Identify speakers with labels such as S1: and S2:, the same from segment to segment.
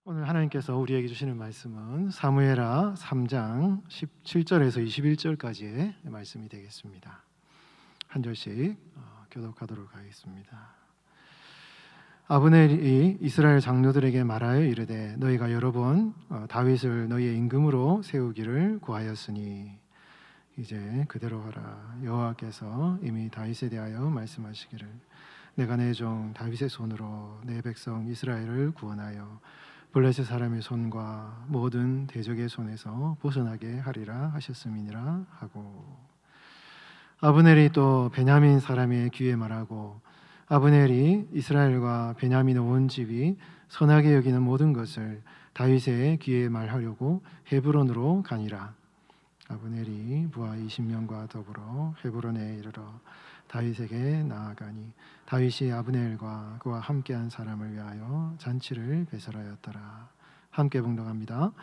S1: 오늘 하나님께서 우리에게 주시는 말씀은 사무엘하 3장 17절에서 21절까지의 말씀이 되겠습니다. 한 절씩 교독하도록 하겠습니다. 아브넬이 이스라엘 장로들에게 말하여 이르되 너희가 여러 번 다윗을 너희의 임금으로 세우기를 구하였으니 이제 그대로 하라. 여호와께서 이미 다윗에 대하여 말씀하시기를 내가 내 종 다윗의 손으로 내 백성 이스라엘을 구원하여 블레셋 사람의 손과 모든 대적의 손에서 벗어나게 하리라 하셨음이니라 하고, 아브넬이 또 베냐민 사람의 귀에 말하고 아브넬이 이스라엘과 베냐민 온 집이 선하게 여기는 모든 것을 다윗의 귀에 말하려고 헤브론으로 가니라. 아브넬이 부하 20명과 더불어 헤브론에 이르러 다윗에게 나아가니 다윗이 아브넬과 그와 함께한 사람을 위하여 잔치를 배설하였더라. 함께 봉독합니다.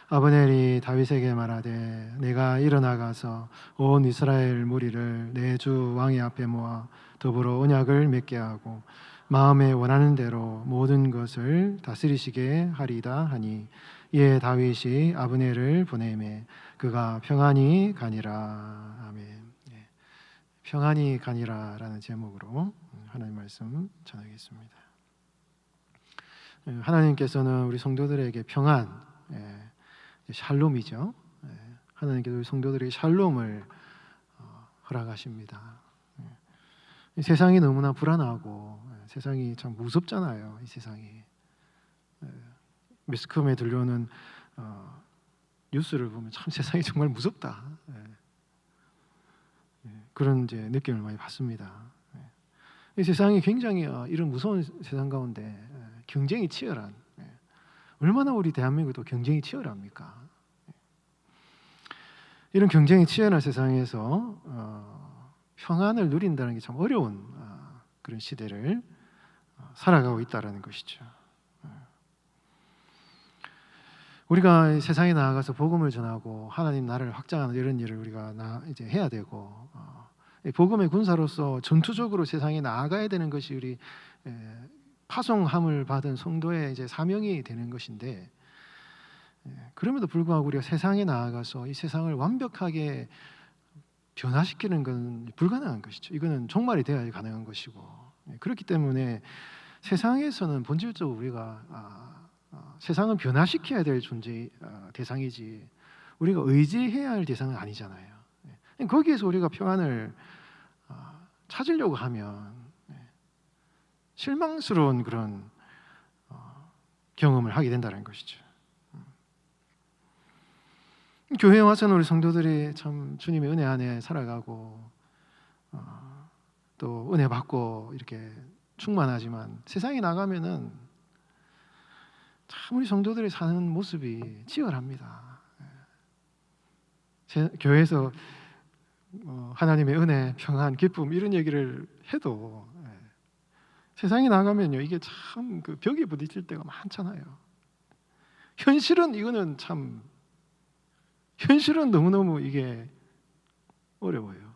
S1: 아브넬이 다윗에게 말하되 내가 일어나가서 온 이스라엘 무리를 내 주 왕의 앞에 모아 더불어 언약을 맺게 하고 마음에 원하는 대로 모든 것을 다스리시게 하리다 하니, 이에 다윗이 아브넬을 보내매 그가 평안히 가니라. 아멘. 평안히 가니라라는 제목으로 하나님 말씀 전하겠습니다. 하나님께서는 우리 성도들에게 평안, 샬롬이죠. 하나님께서 우리 성도들에게 샬롬을 허락하십니다. 이 세상이 너무나 불안하고 세상이 참 무섭잖아요. 이 세상이 매스컴에 들려오는 뉴스를 보면 참 세상이 정말 무섭다. 그런 이제 느낌을 많이 받습니다. 이 세상이 굉장히 이런 무서운 세상 가운데 경쟁이 치열한, 얼마나 우리 대한민국도 경쟁이 치열합니까? 이런 경쟁이 치열한 세상에서 평안을 누린다는 게 참 어려운 그런 시대를 살아가고 있다는 것이죠. 우리가 세상에 나아가서 복음을 전하고 하나님 나라를 확장하는 이런 일을 우리가 이제 해야 되고, 복음의 군사로서 전투적으로 세상에 나아가야 되는 것이 우리 파송함을 받은 성도의 이제 사명이 되는 것인데, 그럼에도 불구하고 우리가 세상에 나아가서 이 세상을 완벽하게 변화시키는 건 불가능한 것이죠. 이거는 종말이 되어야 가능한 것이고, 그렇기 때문에 세상에서는 본질적으로 우리가 세상은 변화시켜야 될 존재 대상이지 우리가 의지해야 할 대상은 아니잖아요. 거기에서 우리가 평안을 찾으려고 하면 실망스러운 그런 경험을 하게 된다는 것이죠. 교회에 와서는 우리 성도들이 참 주님의 은혜 안에 살아가고 또 은혜 받고 이렇게 충만하지만, 세상에 나가면은 참 우리 성도들이 사는 모습이 치열합니다. 교회에서 하나님의 은혜, 평안, 기쁨 이런 얘기를 해도 세상에 나가면요, 이게 참 그 벽에 부딪힐 때가 많잖아요. 현실은 이거는 참 현실은 너무너무 이게 어려워요.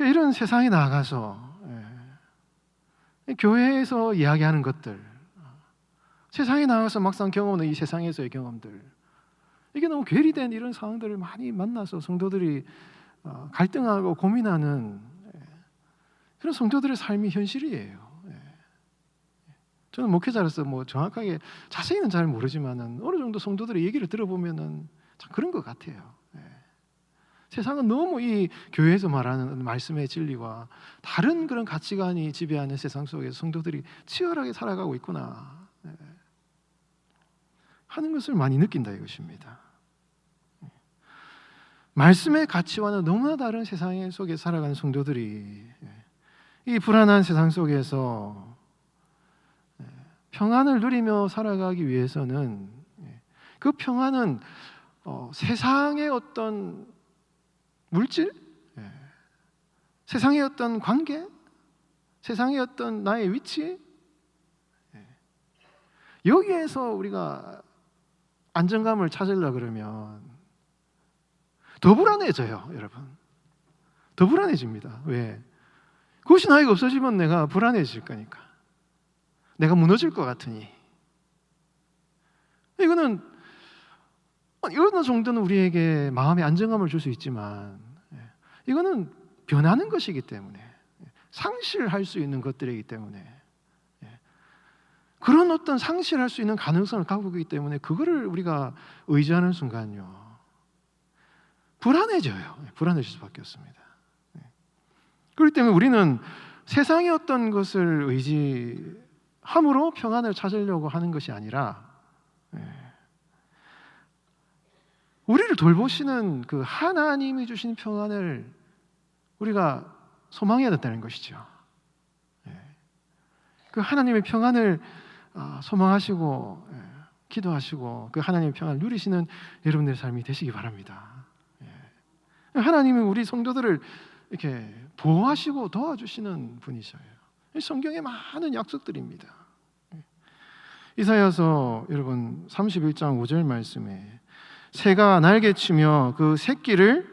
S1: 이런 세상에 나가서 교회에서 이야기하는 것들, 세상에 나가서 막상 경험하는 이 세상에서의 경험들, 이게 너무 괴리된 이런 상황들을 많이 만나서 성도들이 갈등하고 고민하는 그런 성도들의 삶이 현실이에요. 저는 목회자로서 정확하게 자세히는 잘 모르지만은 어느 정도 성도들의 얘기를 들어보면은 참 그런 것 같아요. 세상은 너무 이 교회에서 말하는 말씀의 진리와 다른 그런 가치관이 지배하는 세상 속에서 성도들이 치열하게 살아가고 있구나 하는 것을 많이 느낀다 이것입니다. 말씀의 가치와는 너무나 다른 세상 속에 살아가는 성도들이 이 불안한 세상 속에서 평안을 누리며 살아가기 위해서는 그 평안은 세상의 어떤 물질, 세상의 어떤 관계, 세상의 어떤 나의 위치, 여기에서 우리가 안정감을 찾으려 그러면 더 불안해져요, 여러분. 더 불안해집니다. 왜? 그것이 나에게 없어지면 내가 불안해질 거니까. 내가 무너질 것 같으니. 이거는 어느 정도는 우리에게 마음의 안정감을 줄 수 있지만 이거는 변하는 것이기 때문에, 상실할 수 있는 것들이기 때문에, 그런 어떤 상실할 수 있는 가능성을 갖고 있기 때문에 그거를 우리가 의지하는 순간요 불안해져요. 불안해질 수밖에 없습니다. 그렇기 때문에 우리는 세상의 어떤 것을 의지함으로 평안을 찾으려고 하는 것이 아니라 우리를 돌보시는 그 하나님이 주신 평안을 우리가 소망해야 된다는 것이죠. 그 하나님의 평안을 소망하시고 기도하시고 그 하나님의 평안을 누리시는 여러분들의 삶이 되시기 바랍니다. 하나님은 우리 성도들을 이렇게 보호하시고 도와주시는 분이셔요. 성경에 많은 약속들입니다. 이사야서 여러분 31장 5절 말씀에 새가 날개치며 그 새끼를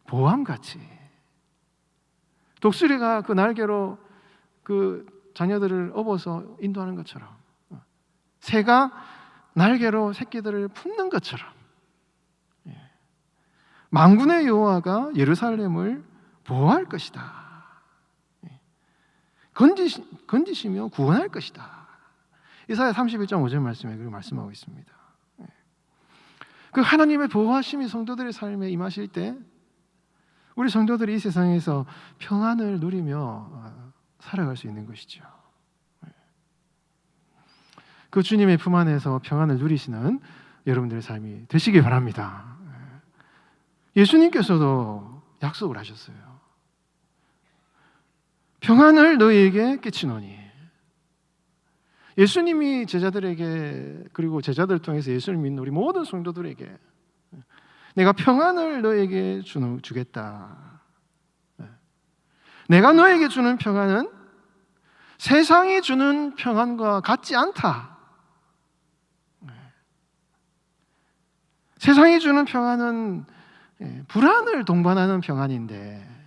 S1: 보암같이, 독수리가 그 날개로 그 자녀들을 업어서 인도하는 것처럼, 새가 날개로 새끼들을 품는 것처럼 만군의 여호와가 예루살렘을 보호할 것이다. 건지시며 구원할 것이다. 이사야 31장 5절 말씀에 그렇게 말씀하고 있습니다. 그 하나님의 보호하심이 성도들의 삶에 임하실 때 우리 성도들이 이 세상에서 평안을 누리며 살아갈 수 있는 것이죠. 그 주님의 품 안에서 평안을 누리시는 여러분들의 삶이 되시기 바랍니다. 예수님께서도 약속을 하셨어요. 평안을 너희에게 끼치노니. 예수님이 제자들에게, 그리고 제자들을 통해서 예수를 믿는 우리 모든 성도들에게 내가 평안을 너에게 주겠다. 내가 너에게 주는 평안은 세상이 주는 평안과 같지 않다. 세상이 주는 평안은 불안을 동반하는 평안인데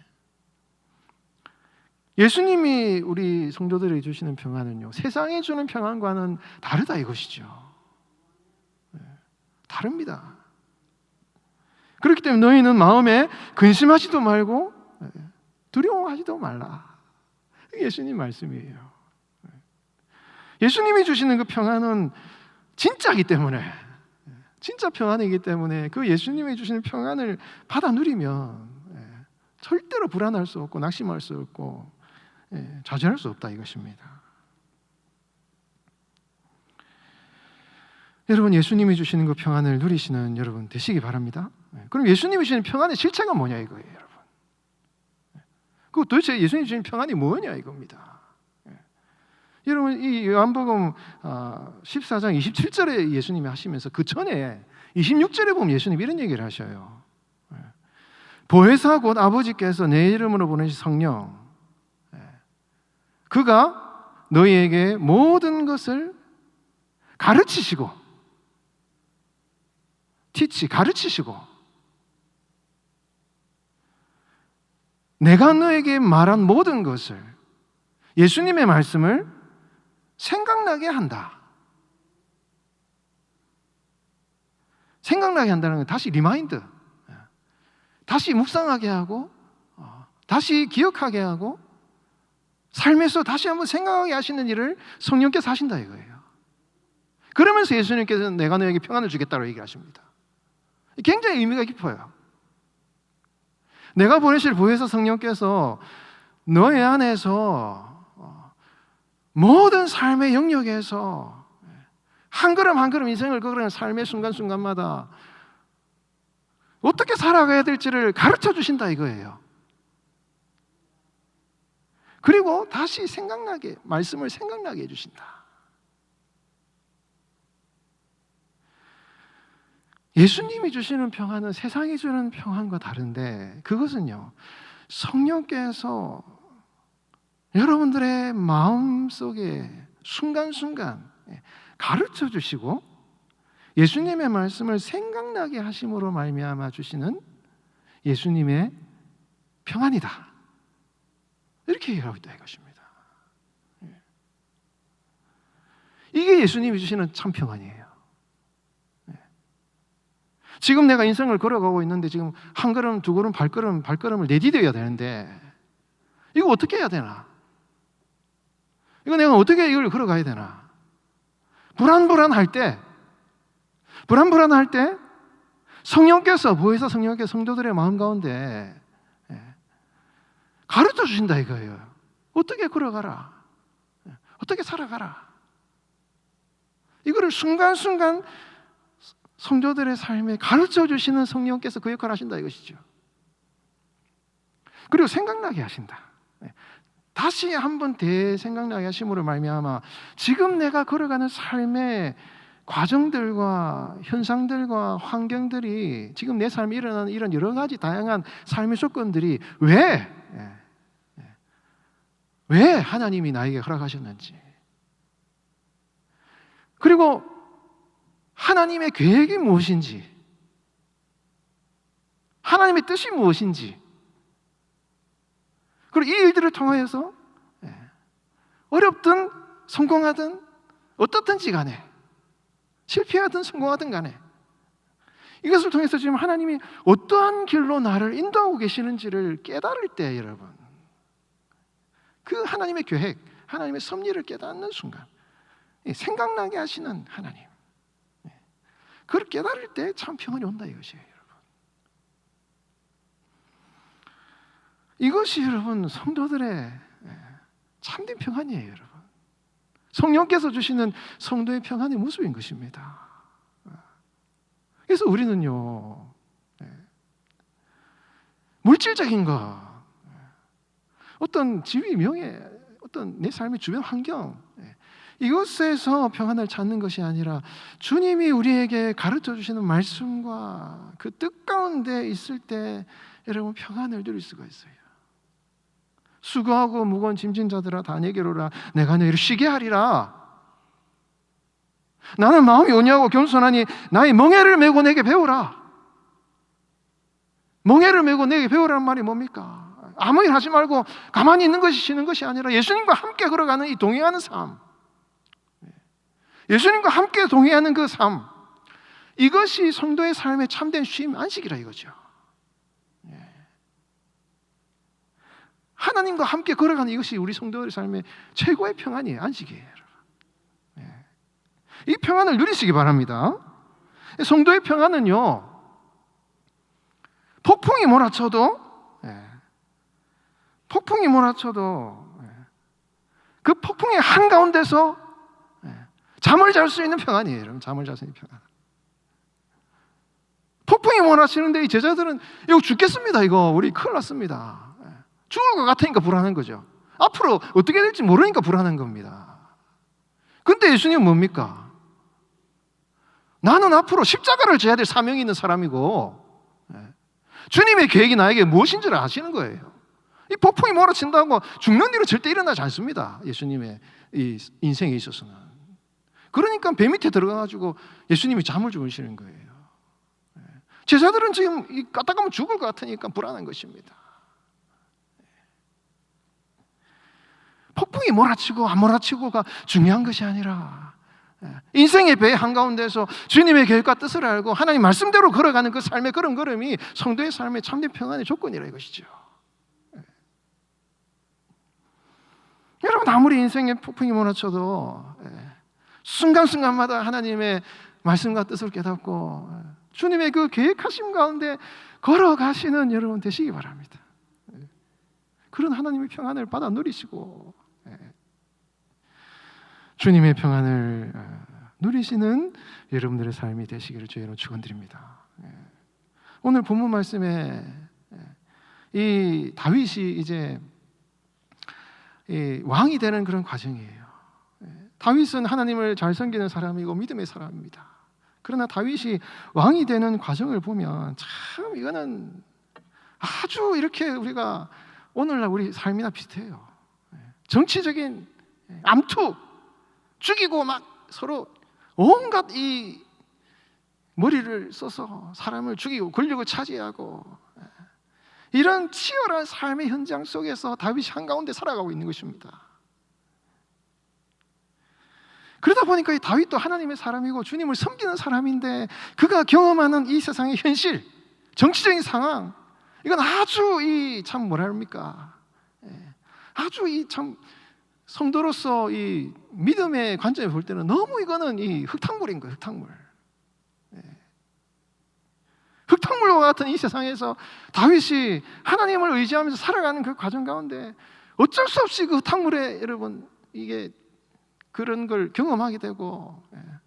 S1: 예수님이 우리 성도들에게 주시는 평안은요 세상이 주는 평안과는 다르다 이것이죠. 다릅니다. 그렇기 때문에 너희는 마음에 근심하지도 말고 두려워하지도 말라. 예수님 말씀이에요. 예수님이 주시는 그 평안은 진짜이기 때문에, 진짜 평안이기 때문에 그 예수님이 주시는 평안을 받아 누리면 절대로 불안할 수 없고 낙심할 수 없고 좌절할 수 없다 이것입니다. 여러분, 예수님이 주시는 그 평안을 누리시는 여러분 되시기 바랍니다. 그럼 예수님이 주시는 평안의 실체가 뭐냐 이거예요, 여러분. 그 도대체 예수님이 주시는 평안이 뭐냐 이겁니다. 여러분, 이 요한복음 14장 27절에 예수님이 하시면서 그 전에 26절에 보면 예수님이 이런 얘기를 하셔요. 보혜사 곧 아버지께서 내 이름으로 보내신 성령, 그가 너희에게 모든 것을 가르치시고, 가르치시고, 내가 너에게 말한 모든 것을, 예수님의 말씀을 생각나게 한다. 생각나게 한다는 건 다시 리마인드, 다시 묵상하게 하고 다시 기억하게 하고 삶에서 다시 한번 생각하게 하시는 일을 성령께서 하신다 이거예요. 그러면서 예수님께서는 내가 너에게 평안을 주겠다고 얘기하십니다. 굉장히 의미가 깊어요. 내가 보내실 보혜사 성령께서 너의 안에서 모든 삶의 영역에서 한 걸음 한 걸음 인생을 걸어가는 삶의 순간순간마다 어떻게 살아가야 될지를 가르쳐 주신다 이거예요. 그리고 다시 생각나게, 말씀을 생각나게 해주신다. 예수님이 주시는 평안은 세상이 주는 평안과 다른데 그것은요 성령께서 여러분들의 마음속에 순간순간 가르쳐 주시고 예수님의 말씀을 생각나게 하심으로 말미암아 주시는 예수님의 평안이다. 이렇게 얘기하고 있다 이것입니다. 이게 예수님이 주시는 참 평안이에요. 지금 내가 인생을 걸어가고 있는데 지금 한 걸음, 두 걸음, 발걸음을 내디뎌야 되는데 이거 어떻게 해야 되나? 이거 내가 어떻게 이걸 걸어가야 되나? 불안할 때 성령께서 보혜사 성령께서 성도들의 마음 가운데 가르쳐 주신다 이거예요. 어떻게 걸어가라, 어떻게 살아가라. 이거를 순간순간 성도들의 삶에 가르쳐 주시는 성령께서 그 역할을 하신다 이것이죠. 그리고 생각나게 하신다. 다시 한번 대생각나게 하심으로 말미암아 지금 내가 걸어가는 삶의 과정들과 현상들과 환경들이 지금 내 삶에 일어나는 이런 여러 가지 다양한 삶의 조건들이 왜 하나님이 나에게 허락하셨는지, 그리고 하나님의 계획이 무엇인지, 하나님의 뜻이 무엇인지, 그리고 이 일들을 통하여서 어렵든 성공하든 어떻든지 간에 실패하든 성공하든 간에 이것을 통해서 지금 하나님이 어떠한 길로 나를 인도하고 계시는지를 깨달을 때 여러분, 그 하나님의 계획, 하나님의 섭리를 깨닫는 순간 생각나게 하시는 하나님, 그걸 깨달을 때 참 평안이 온다 이것이에요. 여러분, 이것이 여러분 성도들의 참된 평안이에요. 여러분, 성령께서 주시는 성도의 평안의 모습인 것입니다. 그래서 우리는요, 물질적인 것, 어떤 지위, 명예, 어떤 내 삶의 주변 환경, 이것에서 평안을 찾는 것이 아니라 주님이 우리에게 가르쳐 주시는 말씀과 그 뜻 가운데 있을 때 여러분 평안을 누릴 수가 있어요. 수고하고 무거운 짐진 자들아 다 내게로 오라, 내가 너희를 쉬게 하리라. 나는 마음이 온유하고 겸손하니 나의 멍에를 메고 내게 배우라. 멍에를 메고 내게 배우라는 말이 뭡니까? 아무 일 하지 말고 가만히 있는 것이 쉬는 것이 아니라 예수님과 함께 걸어가는 이 동행하는 삶, 예수님과 함께 동행하는 그 삶, 이것이 성도의 삶의 참된 쉼, 안식이라 이거죠. 하나님과 함께 걸어가는 이것이 우리 성도의 삶의 최고의 평안이에요. 안식이에요. 이 평안을 누리시기 바랍니다. 성도의 평안은요, 폭풍이 몰아쳐도 그 폭풍의 한가운데서 잠을 잘 수 있는 평안이에요. 여러분, 잠을 잘 수 있는 평안. 폭풍이 몰아치는데 이 제자들은 이거 죽겠습니다. 이거 우리 큰일 났습니다. 죽을 것 같으니까 불안한 거죠. 앞으로 어떻게 될지 모르니까 불안한 겁니다. 근데 예수님은 뭡니까? 나는 앞으로 십자가를 져야 될 사명이 있는 사람이고 주님의 계획이 나에게 무엇인지를 아시는 거예요. 이 폭풍이 몰아친다고 죽는 일은 절대 일어나지 않습니다. 예수님의 이 인생에 있어서는. 그러니까 배 밑에 들어가가지고 예수님이 잠을 주무시는 거예요. 제자들은 지금 까딱하면 죽을 것 같으니까 불안한 것입니다. 폭풍이 몰아치고 안 몰아치고가 중요한 것이 아니라 인생의 배 한가운데서 주님의 계획과 뜻을 알고 하나님 말씀대로 걸어가는 그 삶의 걸음걸음이 성도의 삶의 참된 평안의 조건이라 이것이죠. 여러분, 아무리 인생의 폭풍이 몰아쳐도 순간순간마다 하나님의 말씀과 뜻을 깨닫고 주님의 그 계획하심 가운데 걸어가시는 여러분 되시기 바랍니다. 그런 하나님의 평안을 받아 누리시고 주님의 평안을 누리시는 여러분들의 삶이 되시기를 주의로 축원드립니다. 오늘 본문 말씀에 이 다윗이 이제 왕이 되는 그런 과정이에요. 다윗은 하나님을 잘 섬기는 사람이고 믿음의 사람입니다. 그러나 다윗이 왕이 되는 과정을 보면 참 이거는 아주 이렇게 우리가 오늘날 우리 삶이나 비슷해요. 정치적인 암투, 죽이고 막 서로 온갖 이 머리를 써서 사람을 죽이고 권력을 차지하고 이런 치열한 삶의 현장 속에서 다윗이 한가운데 살아가고 있는 것입니다. 그러다 보니까 이 다윗도 하나님의 사람이고 주님을 섬기는 사람인데 그가 경험하는 이 세상의 현실, 정치적인 상황, 이건 아주 참 뭐라 합니까? 아주 참 성도로서 이 믿음의 관점에 볼 때는 너무 이거는 이 흙탕물인 거예요. 흙탕물. 흙탕물과 같은 이 세상에서 다윗이 하나님을 의지하면서 살아가는 그 과정 가운데 어쩔 수 없이 그 흙탕물에 여러분 이게 그런 걸 경험하게 되고,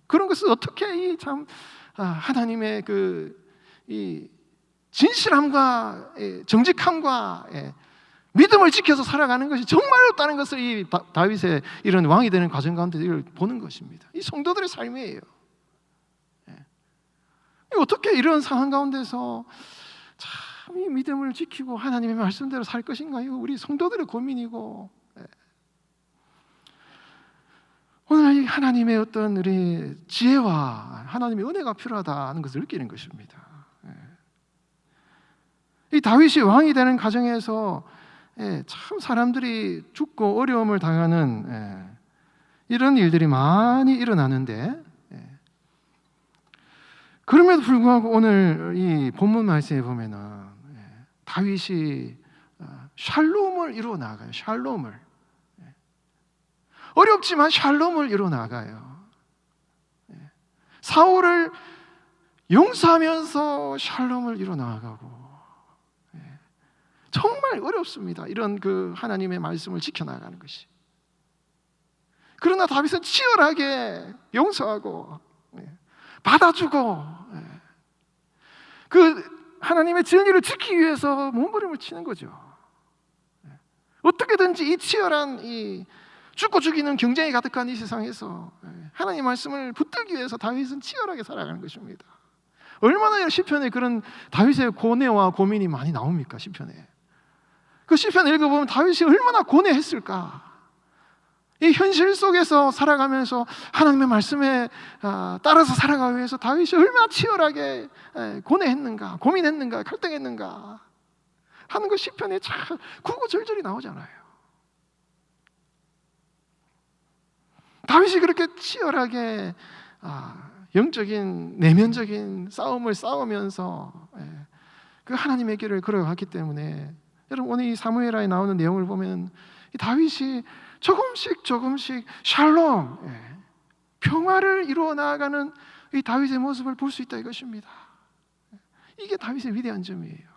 S1: 그런 것을 어떻게 이 참 하나님의 이 진실함과 정직함과 믿음을 지켜서 살아가는 것이 정말 어렵다는 것을 이 다윗의 이런 왕이 되는 과정 가운데 이걸 보는 것입니다. 이 성도들의 삶이에요. 어떻게 이런 상황 가운데서 참 이 믿음을 지키고 하나님의 말씀대로 살 것인가? 이거 우리 성도들의 고민이고, 오늘 이 하나님의 어떤 우리 지혜와 하나님의 은혜가 필요하다는 것을 느끼는 것입니다. 이 다윗이 왕이 되는 과정에서 참 사람들이 죽고 어려움을 당하는 이런 일들이 많이 일어나는데, 그럼에도 불구하고 오늘 이 본문 말씀에 보면은 다윗이 샬롬을 이루어 나가요. 샬롬을. 어렵지만 샬롬을 이루어 나가요. 사울을 용서하면서 샬롬을 이루어 나가고, 정말 어렵습니다. 이런 그 하나님의 말씀을 지켜나가는 것이. 그러나 다윗은 치열하게 용서하고 받아주고 그 하나님의 진리를 지키기 위해서 몸부림을 치는 거죠. 어떻게든지 이 치열한 이 죽고 죽이는 경쟁이 가득한 이 세상에서 하나님의 말씀을 붙들기 위해서 다윗은 치열하게 살아가는 것입니다. 얼마나 시편에 그런 다윗의 고뇌와 고민이 많이 나옵니까? 시편에. 그 시편 읽어보면 다윗이 얼마나 고뇌했을까? 이 현실 속에서 살아가면서 하나님의 말씀에 따라서 살아가기 위해서 다윗이 얼마나 치열하게 고뇌했는가, 고민했는가, 갈등했는가 하는 것 시편에 참 구구절절이 나오잖아요. 다윗이 그렇게 치열하게 영적인 내면적인 싸움을 싸우면서 그 하나님의 길을 걸어갔기 때문에, 여러분 오늘 이 사무엘하에 나오는 내용을 보면 이 다윗이 조금씩 샬롬, 평화를 이루어 나아가는 이 다윗의 모습을 볼 수 있다 이것입니다. 이게 다윗의 위대한 점이에요.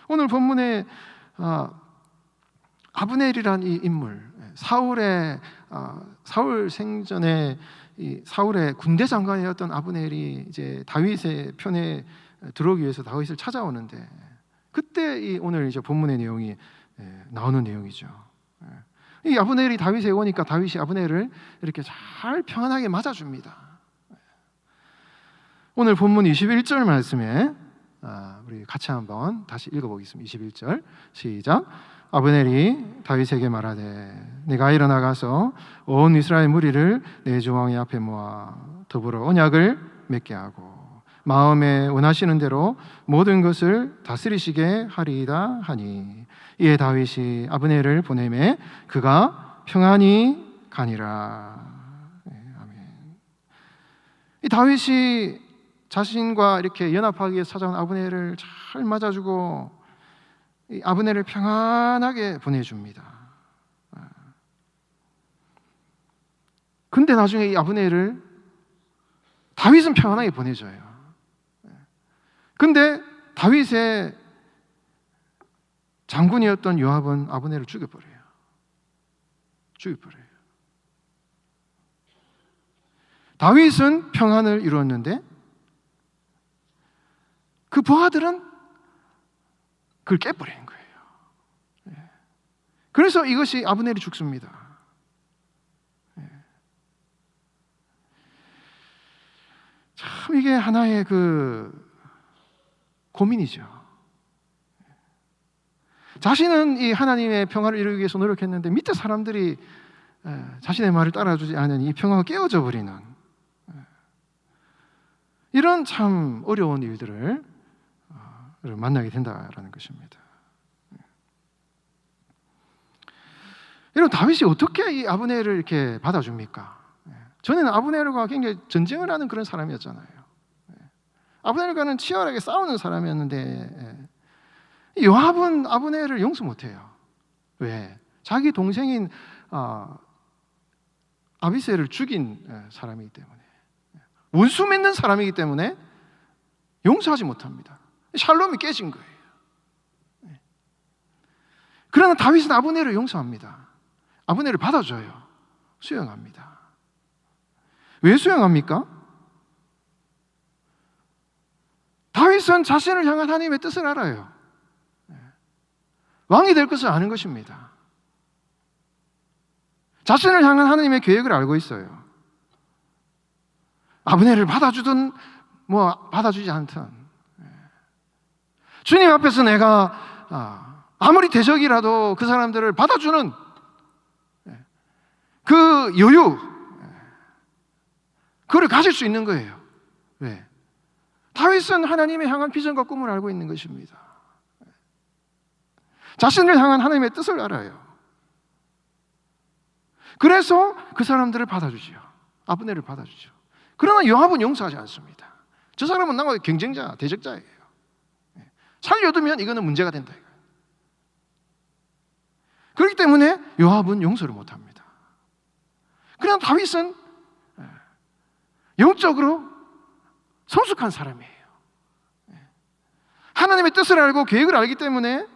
S1: 오늘 본문에 아브넬이란 이 인물, 사울 생전에 이 사울의 군대 장관이었던 아브넬이 이제 다윗의 편에 들어오기 위해서 다윗을 찾아오는데, 그때 이 오늘 이제 본문의 내용이 나오는 내용이죠. 이 아브넬이 다윗에 오니까 다윗이 아브넬을 이렇게 잘 평안하게 맞아줍니다. 오늘 본문 21절 말씀에 우리 같이 한번 다시 읽어보겠습니다. 21절 시작. 아브넬이 다윗에게 말하되 네가 일어나가서 온 이스라엘 무리를 내 주 왕의 앞에 모아 더불어 언약을 맺게 하고 마음에 원하시는 대로 모든 것을 다스리시게 하리이다 하니, 이에 다윗이 아브넬을 보내매 그가 평안히 가니라. 아멘. 이 다윗이 자신과 이렇게 연합하기 위해서 찾아온 아브넬을 잘 맞아주고 이 아브넬을 평안하게 보내줍니다. 근데 나중에 이 아브넬을 다윗은 평안하게 보내줘요. 근데 다윗의 장군이었던 요압은 아브넬을 죽여버려요. 다윗은 평안을 이루었는데 그 부하들은 그걸 깨버리는 거예요. 그래서 이것이 아브넬이 죽습니다. 참 이게 하나의 그 고민이죠. 자신은 이 하나님의 평화를 이루기 위해서 노력했는데 밑에 사람들이 자신의 말을 따라주지 않으니 이 평화가 깨어져 버리는 이런 참 어려운 일들을 만나게 된다라는 것입니다. 여러분 다윗이 어떻게 이 아브넬을 이렇게 받아줍니까? 전에는 아브넬과 굉장히 전쟁을 하는 그런 사람이었잖아요. 아브넬과는 치열하게 싸우는 사람이었는데 요압은 아브넬을 용서 못해요. 왜? 자기 동생인 아비새를 죽인 사람이기 때문에, 원수 맺는 사람이기 때문에 용서하지 못합니다. 샬롬이 깨진 거예요. 그러나 다윗은 아브넬을 용서합니다. 아브넬을 받아줘요. 수용합니다. 왜 수용합니까? 다윗은 자신을 향한 하나님의 뜻을 알아요. 왕이 될 것을 아는 것입니다. 자신을 향한 하나님의 계획을 알고 있어요. 아브넬을 받아주든 받아주지 않든, 주님 앞에서 내가 아무리 대적이라도 그 사람들을 받아주는 그 여유, 그걸 가질 수 있는 거예요. 왜? 다윗은 하나님의 향한 비전과 꿈을 알고 있는 것입니다. 자신을 향한 하나님의 뜻을 알아요. 그래서 그 사람들을 받아주지요. 아브넬을 받아주죠. 그러나 요압은 용서하지 않습니다. 저 사람은 나와 경쟁자, 대적자예요. 살려두면 이거는 문제가 된다. 그렇기 때문에 요압은 용서를 못합니다. 그러나 다윗은 영적으로 성숙한 사람이에요. 하나님의 뜻을 알고 계획을 알기 때문에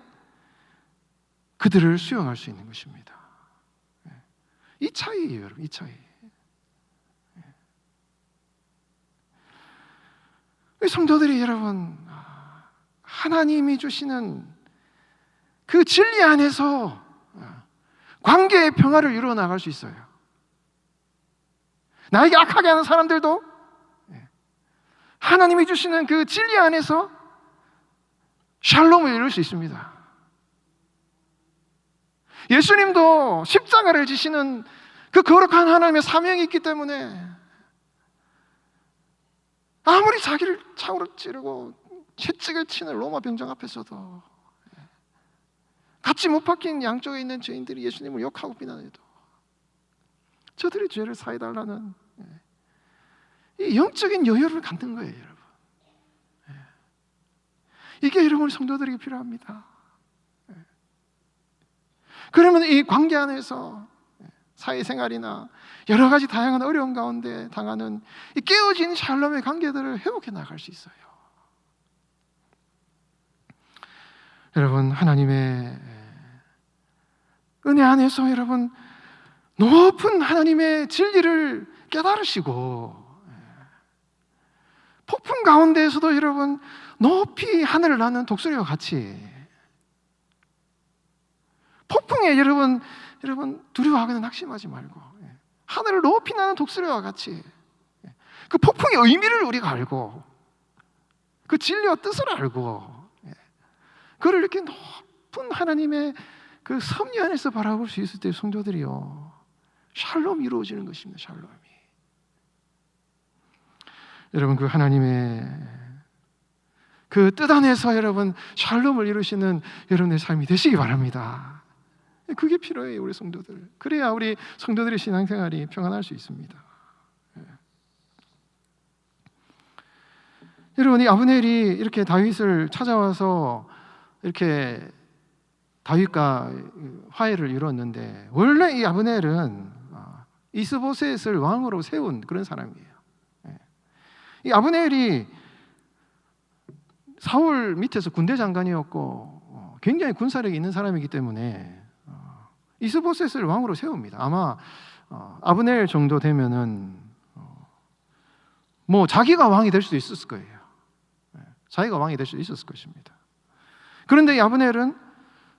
S1: 그들을 수용할 수 있는 것입니다. 이 차이예요, 여러분. 이 차이. 성도들이 여러분, 하나님이 주시는 그 진리 안에서 관계의 평화를 이루어 나갈 수 있어요. 나에게 악하게 하는 사람들도 하나님이 주시는 그 진리 안에서 샬롬을 이룰 수 있습니다. 예수님도 십자가를 지시는 그 거룩한 하나님의 사명이 있기 때문에 아무리 자기를 창으로 찌르고 채찍을 치는 로마 병장 앞에서도 같이 못 박힌 양쪽에 있는 죄인들이 예수님을 욕하고 비난해도 저들의 죄를 사해달라는 이 영적인 여유를 갖는 거예요, 여러분. 이게 여러분 성도들에게 필요합니다. 그러면 이 관계 안에서 사회생활이나 여러 가지 다양한 어려운 가운데 당하는 이 깨어진 샬롬의 관계들을 회복해 나갈 수 있어요. 여러분, 하나님의 은혜 안에서 여러분 높은 하나님의 진리를 깨달으시고 폭풍 가운데에서도 여러분 높이 하늘을 나는 독수리와 같이 폭풍에 여러분 두려워하거나 낙심하지 말고 하늘을 높이 나는 독수리와 같이 그 폭풍의 의미를 우리가 알고 그 진리와 뜻을 알고 그를 이렇게 높은 하나님의 그 섭리 안에서 바라볼 수 있을 때 성도들이요 샬롬이 이루어지는 것입니다. 샬롬이. 여러분 그 하나님의 그 뜻 안에서 여러분 샬롬을 이루시는 여러분의 삶이 되시기 바랍니다. 그게 필요해요, 우리 성도들. 그래야 우리 성도들의 신앙생활이 평안할 수 있습니다. 여러분 이 아브넬이 이렇게 다윗을 찾아와서 이렇게 다윗과 화해를 이루었는데 원래 이 아브넬은 이스보셋을 왕으로 세운 그런 사람이에요. 이 아브넬이 사울 밑에서 군대 장관이었고 굉장히 군사력이 있는 사람이기 때문에 이스보셋을 왕으로 세웁니다. 아마 아브넬 정도 되면은 뭐 자기가 왕이 될 수도 있었을 거예요. 자기가 왕이 될 수도 있었을 것입니다. 그런데 이 아브넬은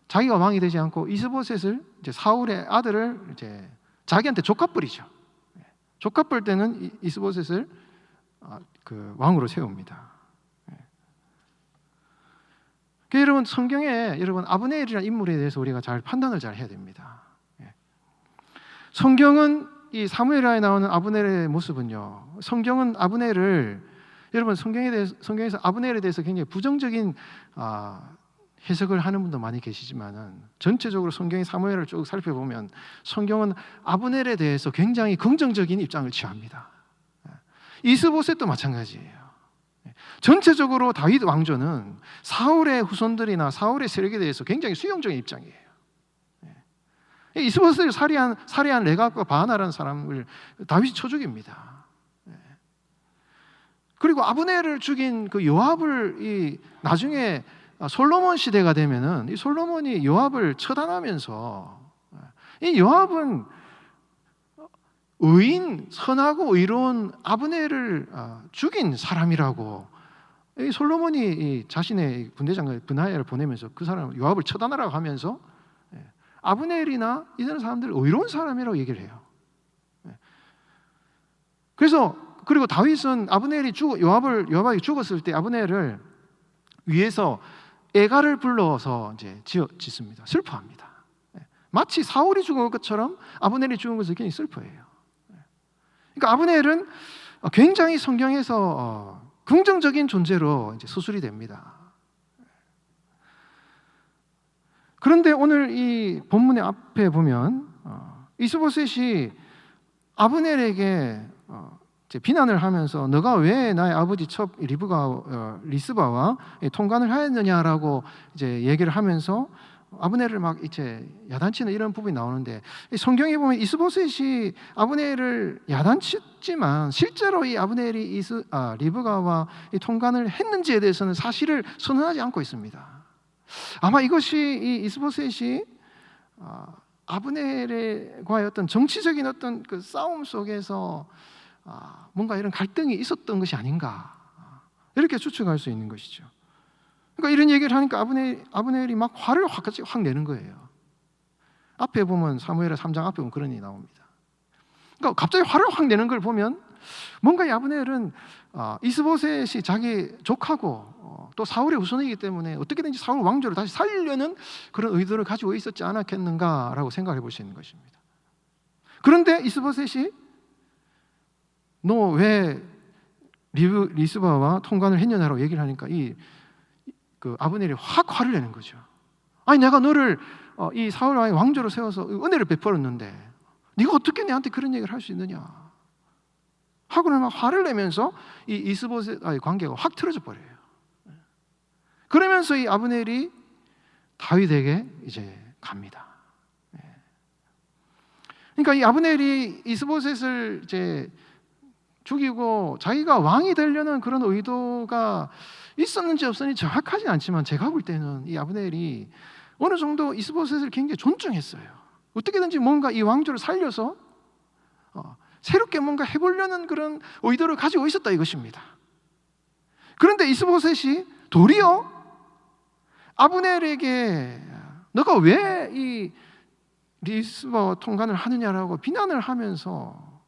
S1: 자기가 왕이 되지 않고 이스보셋을 이제 사울의 아들을 이제 자기한테 족합불이죠. 족합불 때는 이스보셋을 그 왕으로 세웁니다. 여러분 성경에 여러분 아브넬이라는 인물에 대해서 우리가 잘 판단을 잘 해야 됩니다. 성경은 이 사무엘하에 나오는 아브넬의 모습은요. 성경은 아브넬을 여러분 성경에서 아브넬에 대해서 굉장히 부정적인 해석을 하는 분도 많이 계시지만은 전체적으로 성경의 사무엘을 쭉 살펴보면 성경은 아브넬에 대해서 굉장히 긍정적인 입장을 취합니다. 이스보셋도 마찬가지예요. 전체적으로 다윗 왕조는 사울의 후손들이나 사울의 세력에 대해서 굉장히 수용적인 입장이에요. 이스보셋을 살해한 레갑과 바하나라는 사람을 다윗이 쳐 죽입니다. 그리고 아브넬을 죽인 그 요압을 나중에 솔로몬 시대가 되면은 이 솔로몬이 요압을 처단하면서 이 요압은 의인, 선하고 의로운 아브넬을 죽인 사람이라고 이 솔로몬이 자신의 군대장관 브나야를 보내면서 그 사람 요압을 처단하라고 하면서 아브넬이나 이런 사람들 의로운 사람이라고 얘기를 해요. 그래서 그리고 다윗은 요압이 죽었을 때 아브넬을 위해서 애가를 불러서 이제 짓습니다. 슬퍼합니다. 마치 사울이 죽은 것처럼 아브넬이 죽은 것을 굉장히 슬퍼해요. 그러니까 아브넬은 굉장히 성경에서 긍정적인 존재로 이제 수술이 됩니다. 그런데 오늘 이 본문의 앞에 보면 이스보셋이 아브넬에게 비난을 하면서 너가 왜 나의 아버지 첩 리스바와 통관을 하였느냐라고 이제 얘기를 하면서 아브넬을 막 이제 야단치는 이런 부분이 나오는데 성경에 보면 이스보셋이 아브넬을 야단치지만 실제로 이 아브넬이 리브가와 통관을 했는지에 대해서는 사실을 선언하지 않고 있습니다. 아마 이것이 이 이스보셋이 아브넬과의 어떤 정치적인 어떤 그 싸움 속에서 뭔가 이런 갈등이 있었던 것이 아닌가 이렇게 추측할 수 있는 것이죠. 그러니까 이런 얘기를 하니까 아브넬이 막 화를 확 내는 거예요. 앞에 보면 사무엘하 3장 앞에 보면 그런 일이 나옵니다. 그러니까 갑자기 화를 확 내는 걸 보면 뭔가 이 아브넬은 이스보셋이 자기 족하고 또 사울의 후손이기 때문에 어떻게든지 사울 왕조를 다시 살리려는 그런 의도를 가지고 있었지 않았겠는가라고 생각해 볼 수 있는 것입니다. 그런데 이스보셋이 너 왜 리스바와 통관을 했냐라고 얘기를 하니까 그 아브넬이 확 화를 내는 거죠. 아니 내가 너를 이 사울 왕의 왕조로 세워서 은혜를 베풀었는데 네가 어떻게 내한테 그런 얘기를 할 수 있느냐 하고는 막 화를 내면서 이 이스보셋과의 관계가 확 틀어져 버려요. 그러면서 이 아브넬이 다윗에게 이제 갑니다. 그러니까 이 아브넬이 이스보셋을 이제 죽이고 자기가 왕이 되려는 그런 의도가 있었는지 없었는지 정확하진 않지만 제가 볼 때는 이 아브넬이 어느 정도 이스보셋을 굉장히 존중했어요. 어떻게든지 뭔가 이 왕조를 살려서 새롭게 뭔가 해보려는 그런 의도를 가지고 있었다 이것입니다. 그런데 이스보셋이 도리어 아브넬에게 너가 왜 이 리스바 통관을 하느냐라고 비난을 하면서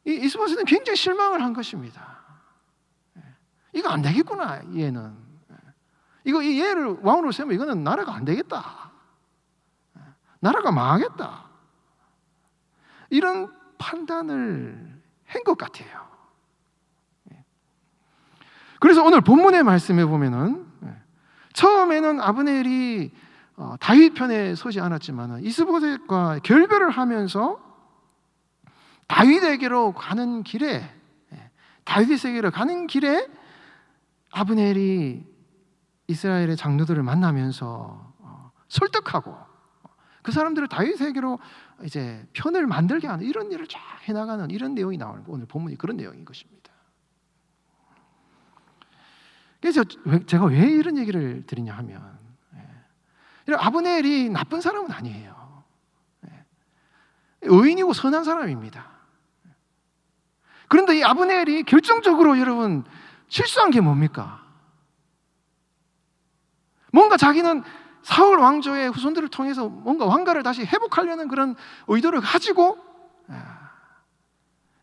S1: 이 이스보셋은 굉장히 실망을 한 것입니다. 이거 안 되겠구나 얘는. 이거 이 얘를 왕으로 세우면 이거는 나라가 안 되겠다. 나라가 망하겠다. 이런 판단을 한 것 같아요. 그래서 오늘 본문의 말씀에 보면은 처음에는 아브넬이 다윗 편에 서지 않았지만 이스보셋과 결별을 하면서 다윗에게로 가는 길에 아브넬이 이스라엘의 장로들을 만나면서 설득하고 그 사람들을 다윗에게로 이제 편을 만들게 하는 이런 일을 쫙 해나가는 이런 내용이 나오는 오늘 본문이 그런 내용인 것입니다. 그래서 제가 왜 이런 얘기를 드리냐 하면 아브넬이 나쁜 사람은 아니에요. 의인이고 선한 사람입니다. 그런데 이 아브넬이 결정적으로 여러분 실수한 게 뭡니까? 뭔가 자기는 사울 왕조의 후손들을 통해서 뭔가 왕가를 다시 회복하려는 그런 의도를 가지고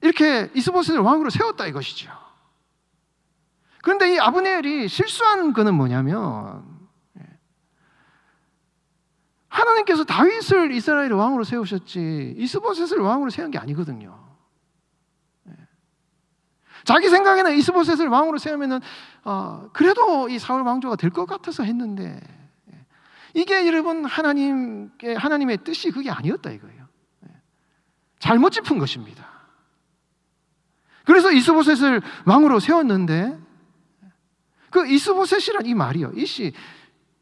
S1: 이렇게 이스보셋을 왕으로 세웠다 이것이죠. 그런데 이 아브넬이 실수한 거는 뭐냐면 하나님께서 다윗을 이스라엘의 왕으로 세우셨지 이스보셋을 왕으로 세운 게 아니거든요. 자기 생각에는 이스보셋을 왕으로 세우면은 그래도 이 사울 왕조가 될 것 같아서 했는데, 이게 여러분 하나님의 뜻이 그게 아니었다 이거예요. 잘못 짚은 것입니다. 그래서 이스보셋을 왕으로 세웠는데, 그 이스보셋이란 이 말이요,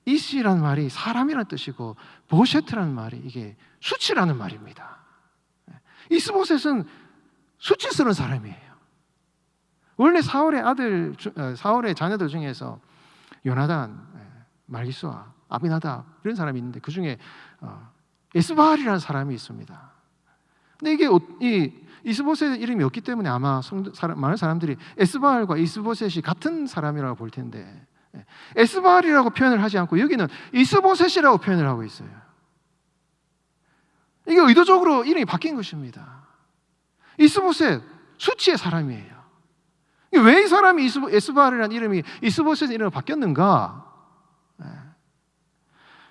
S1: 이시라는 말이 사람이라는 뜻이고, 보셋이라는 말이 이게 수치라는 말입니다. 이스보셋은 수치 쓰는 사람이에요. 원래 사울의 자녀들 중에서 요나단, 말기수아, 아비나답 이런 사람이 있는데, 그 중에 에스바알이라는 사람이 있습니다. 근데 이게 이 이스보셋 이름이 없기 때문에 아마 많은 사람들이 에스바알과 이스보셋이 같은 사람이라고 볼 텐데, 에스바알이라고 표현을 하지 않고 여기는 이스보셋이라고 표현을 하고 있어요. 이게 의도적으로 이름이 바뀐 것입니다. 이스보셋, 수치의 사람이에요. 왜 이 사람이 에스바알이라는 이름이 이스보셋 이름으로 바뀌었는가?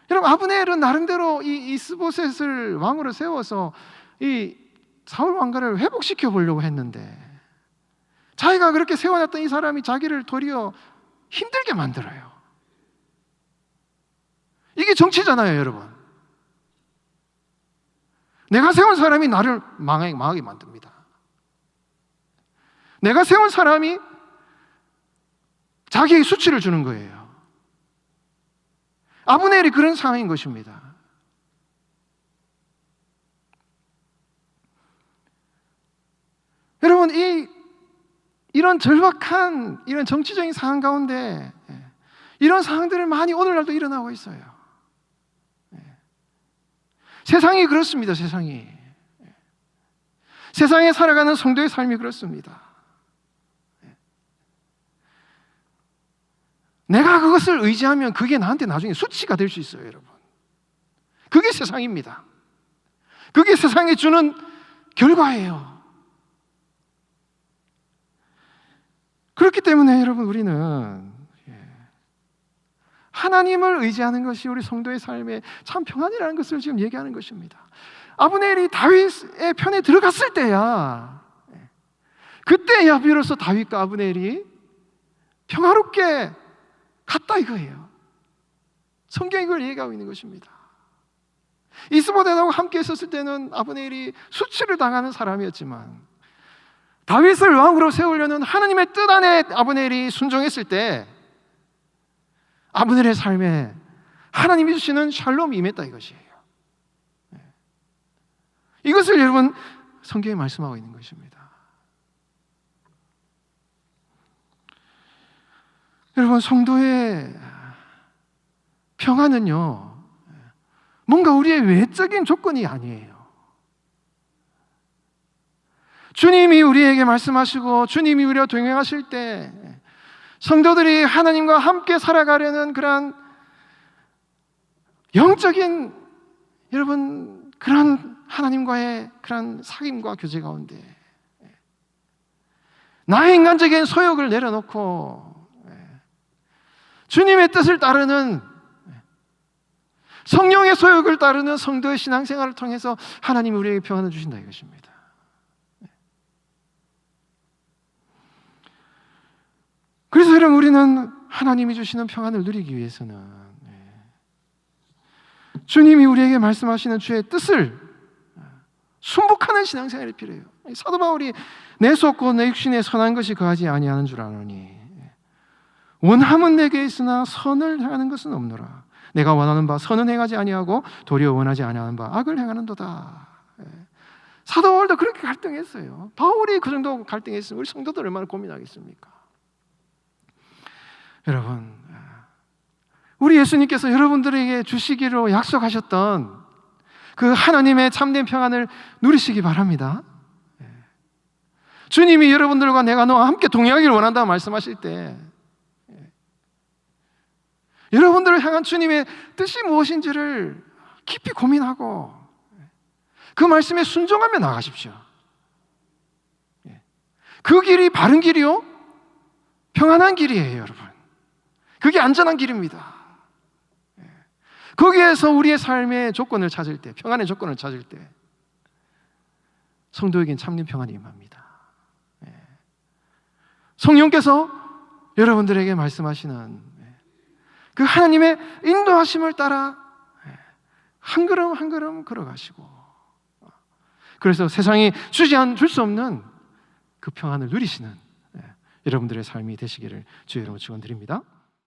S1: 여러분, 아브넬은 나름대로 이 이스보셋을 왕으로 세워서 이 사울 왕가를 회복시켜 보려고 했는데, 자기가 그렇게 세워놨던 이 사람이 자기를 도리어 힘들게 만들어요. 이게 정치잖아요, 여러분. 내가 세운 사람이 나를 망하게 만듭니다. 내가 세운 사람이 자기에게 수치를 주는 거예요. 아브넬이 그런 상황인 것입니다. 여러분, 이런 절박한 이런 정치적인 상황 가운데 이런 상황들을 많이 오늘날도 일어나고 있어요. 세상이 그렇습니다. 세상에 살아가는 성도의 삶이 그렇습니다. 내가 그것을 의지하면 그게 나한테 나중에 수치가 될 수 있어요, 여러분. 그게 세상입니다. 그게 세상이 주는 결과예요. 그렇기 때문에 여러분, 우리는 하나님을 의지하는 것이 우리 성도의 삶에 참 평안이라는 것을 지금 얘기하는 것입니다. 아브넬이 다윗의 편에 들어갔을 때야, 그때야 비로소 다윗과 아브넬이 평화롭게 갔다 이거예요. 성경이 그걸 얘기하고 있는 것입니다. 이스보셋하고 함께 있었을 때는 아브넬이 수치를 당하는 사람이었지만, 다윗을 왕으로 세우려는 하나님의 뜻 안에 아브넬이 순종했을 때 아브넬의 삶에 하나님이 주시는 샬롬이 임했다 이것이에요. 이것을 여러분 성경에 말씀하고 있는 것입니다. 여러분, 성도의 평안은요, 뭔가 우리의 외적인 조건이 아니에요. 주님이 우리에게 말씀하시고 주님이 우리와 동행하실 때 성도들이 하나님과 함께 살아가려는 그런 영적인, 여러분, 그런 하나님과의 그런 사귐과 교제 가운데 나의 인간적인 소욕을 내려놓고 주님의 뜻을 따르는, 성령의 소욕을 따르는 성도의 신앙생활을 통해서 하나님이 우리에게 평안을 주신다 이것입니다. 그래서 여러분, 우리는 하나님이 주시는 평안을 누리기 위해서는 주님이 우리에게 말씀하시는 주의 뜻을 순복하는 신앙생활이 필요해요. 사도 바울이 내 속고 내 육신에 선한 것이 거하지 아니하는 줄 아노니 원함은 내게 있으나 선을 행하는 것은 없노라. 내가 원하는 바 선은 행하지 아니하고 도리어 원하지 아니하는 바 악을 행하는도다. 사도 바울도 그렇게 갈등했어요. 바울이 그 정도 갈등했으면 우리 성도들 얼마나 고민하겠습니까? 여러분, 우리 예수님께서 여러분들에게 주시기로 약속하셨던 그 하나님의 참된 평안을 누리시기 바랍니다. 주님이 여러분들과 내가 너와 함께 동행하기를 원한다고 말씀하실 때 여러분들을 향한 주님의 뜻이 무엇인지를 깊이 고민하고 그 말씀에 순종하며 나가십시오. 그 길이 바른 길이요, 평안한 길이에요, 여러분. 그게 안전한 길입니다. 거기에서 우리의 삶의 조건을 찾을 때, 평안의 조건을 찾을 때 성도에겐 참된 평안이 임합니다. 성령께서 여러분들에게 말씀하시는 그 하나님의 인도하심을 따라 한 걸음 한 걸음 걸어가시고, 그래서 세상이 줄 수 없는 그 평안을 누리시는 여러분들의 삶이 되시기를 주의 이름으로 축원드립니다.